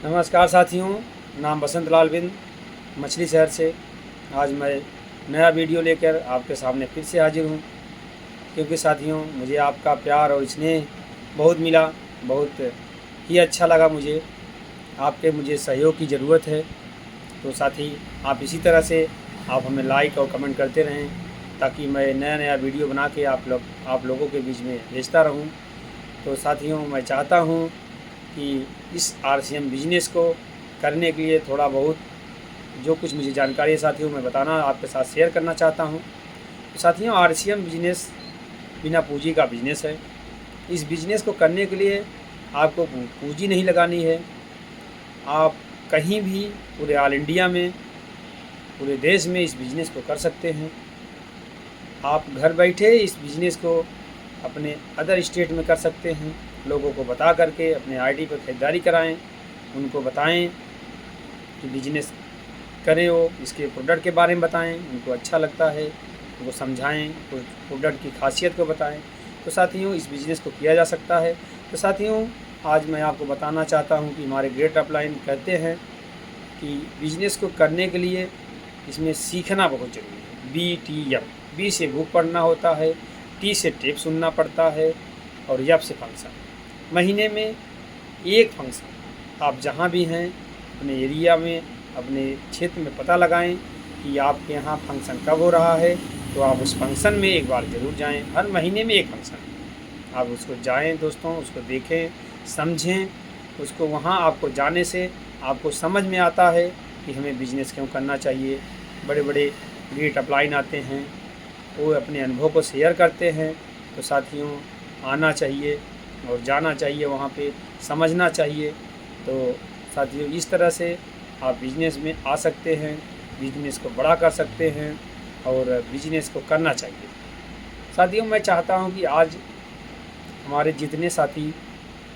नमस्कार साथियों, नाम बसंत लाल बिंद, मछली शहर से। आज मैं नया वीडियो लेकर आपके सामने फिर से हाजिर हूँ, क्योंकि साथियों मुझे आपका प्यार और स्नेह बहुत मिला, बहुत ही अच्छा लगा मुझे। मुझे सहयोग की ज़रूरत है, तो साथी आप इसी तरह से आप हमें लाइक और कमेंट करते रहें, ताकि मैं नया नया वीडियो बना के आप लोगों के बीच में भेजता रहूँ। तो साथियों, मैं चाहता हूँ कि इस आरसीएम बिजनेस को करने के लिए थोड़ा बहुत जो कुछ मुझे जानकारी है साथियों, मैं बताना आपके साथ शेयर करना चाहता हूँ। तो साथियों, आरसीएम बिजनेस बिना पूंजी का बिजनेस है। इस बिजनेस को करने के लिए आपको पूंजी नहीं लगानी है। आप कहीं भी पूरे ऑल इंडिया में, पूरे देश में इस बिज़नेस को कर सकते हैं। आप घर बैठे इस बिज़नेस को अपने अदर स्टेट में कर सकते हैं। लोगों को बता करके अपने आईडी पर ख़रीदारी कराएं, उनको बताएं कि बिजनेस करें, वो इसके प्रोडक्ट के बारे में बताएं, उनको अच्छा लगता है उनको समझाएं, तो प्रोडक्ट की खासियत को बताएं। तो साथियों, इस बिज़नेस को किया जा सकता है। तो साथियों, आज मैं आपको बताना चाहता हूं कि हमारे ग्रेट अपलाइन कहते हैं कि बिज़नेस को करने के लिए इसमें सीखना बहुत ज़रूरी है। BTM, बी से बुक पढ़ना होता है, टी से टेप सुनना पड़ता है, और यप से फंक्शन। महीने में एक फंक्शन आप जहाँ भी हैं अपने एरिया में, अपने क्षेत्र में पता लगाएं कि आपके यहाँ फंक्शन कब हो रहा है, तो आप उस फंक्शन में एक बार ज़रूर जाएं। हर महीने में एक फंक्शन, आप उसको जाएं दोस्तों, उसको देखें, समझें उसको। वहाँ आपको जाने से आपको समझ में आता है कि हमें बिजनेस क्यों करना चाहिए। बड़े बड़े ग्रेट अपलाइन आते हैं, वो अपने अनुभव को शेयर करते हैं। तो साथियों, आना चाहिए और जाना चाहिए, वहाँ पे समझना चाहिए। तो साथियों, इस तरह से आप बिजनेस में आ सकते हैं, बिजनेस को बड़ा कर सकते हैं और बिजनेस को करना चाहिए। साथियों, मैं चाहता हूँ कि आज हमारे जितने साथी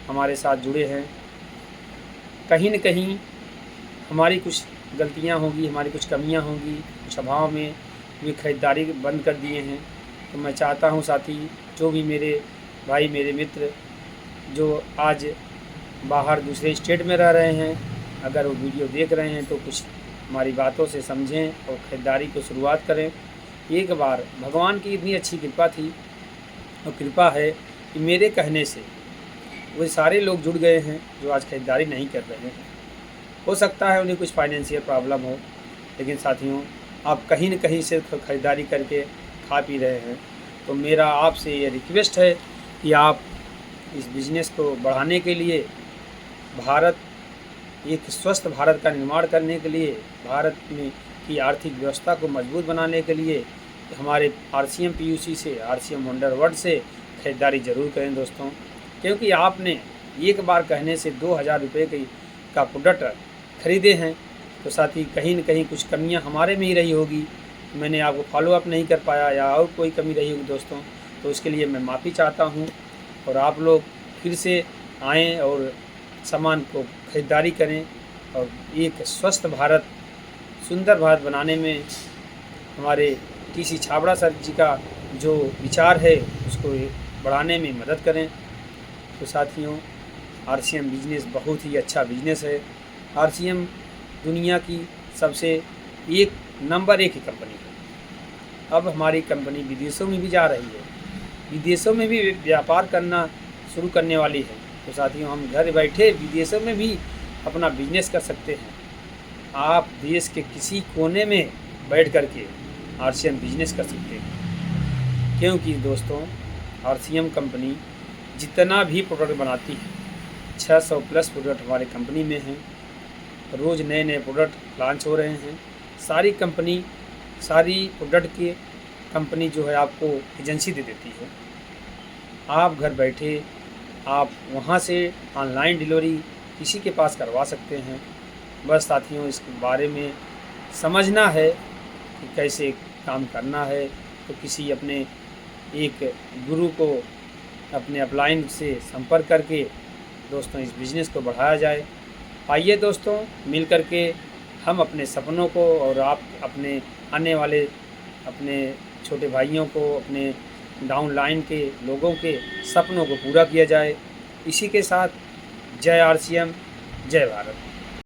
हमारे साथ जुड़े हैं, कहीं न कहीं हमारी कुछ गलतियाँ होंगी, हमारी कुछ कमियाँ होंगी, कुछ अभाव में वे खरीदारी बंद कर दिए हैं। तो मैं चाहता हूँ साथी, जो भी मेरे भाई, मेरे मित्र जो आज बाहर दूसरे स्टेट में रह रहे हैं, अगर वो वीडियो देख रहे हैं तो कुछ हमारी बातों से समझें और ख़रीदारी को शुरुआत करें। एक बार भगवान की इतनी अच्छी कृपा थी और कृपा है कि मेरे कहने से वो सारे लोग जुड़ गए हैं जो आज ख़रीदारी नहीं कर रहे हैं। हो सकता है उन्हें कुछ फाइनेंशियल प्रॉब्लम हो, लेकिन साथियों, आप कहीं न कहीं से ख़रीदारी करके खा पी रहे हैं। तो मेरा आपसे ये रिक्वेस्ट है कि आप इस बिज़नेस को बढ़ाने के लिए, एक स्वस्थ भारत का निर्माण करने के लिए, भारत में की आर्थिक व्यवस्था को मजबूत बनाने के लिए हमारे आरसीएम पीयूसी से, आरसीएम वंडर वर्ल्ड से ख़रीदारी ज़रूर करें दोस्तों। क्योंकि आपने एक बार कहने से 2000 रुपये का प्रोडक्ट ख़रीदे हैं, तो साथ ही कहीं न कहीं कुछ कमियां हमारे में ही रही होगी, मैंने आपको फॉलोअप नहीं कर पाया या और कोई कमी रही होगी दोस्तों, तो उसके लिए मैं माफ़ी चाहता हूं। और आप लोग फिर से आएँ और सामान को ख़रीदारी करें और एक स्वस्थ भारत, सुंदर भारत बनाने में हमारे टीसी छाबड़ा सर जी का जो विचार है उसको बढ़ाने में मदद करें। तो साथियों, आरसीएम बिजनेस बहुत ही अच्छा बिजनेस है। आरसीएम दुनिया की सबसे नंबर 1 की कंपनी है। अब हमारी कंपनी विदेशों में भी जा रही है, विदेशों में भी व्यापार करना शुरू करने वाली है। तो साथियों, हम घर बैठे विदेशों में भी अपना बिजनेस कर सकते हैं। आप देश के किसी कोने में बैठ कर के आरसीएम बिजनेस कर सकते हैं, क्योंकि दोस्तों आरसीएम कंपनी जितना भी प्रोडक्ट बनाती है, 600 प्लस प्रोडक्ट हमारे कंपनी में हैं। रोज़ नए नए प्रोडक्ट लॉन्च हो रहे हैं। सारी प्रोडक्ट की कंपनी जो है आपको एजेंसी दे देती है। आप घर बैठे आप वहाँ से ऑनलाइन डिलीवरी किसी के पास करवा सकते हैं। बस साथियों, इसके बारे में समझना है कि कैसे काम करना है। तो किसी अपने एक गुरु को अपने अपलाइन से संपर्क करके दोस्तों इस बिज़नेस को बढ़ाया जाए। आइए दोस्तों, मिल कर के हम अपने सपनों को और आप अपने आने वाले अपने छोटे भाइयों को, अपने डाउन लाइन के लोगों के सपनों को पूरा किया जाए। इसी के साथ जय आरसीएम, जय भारत।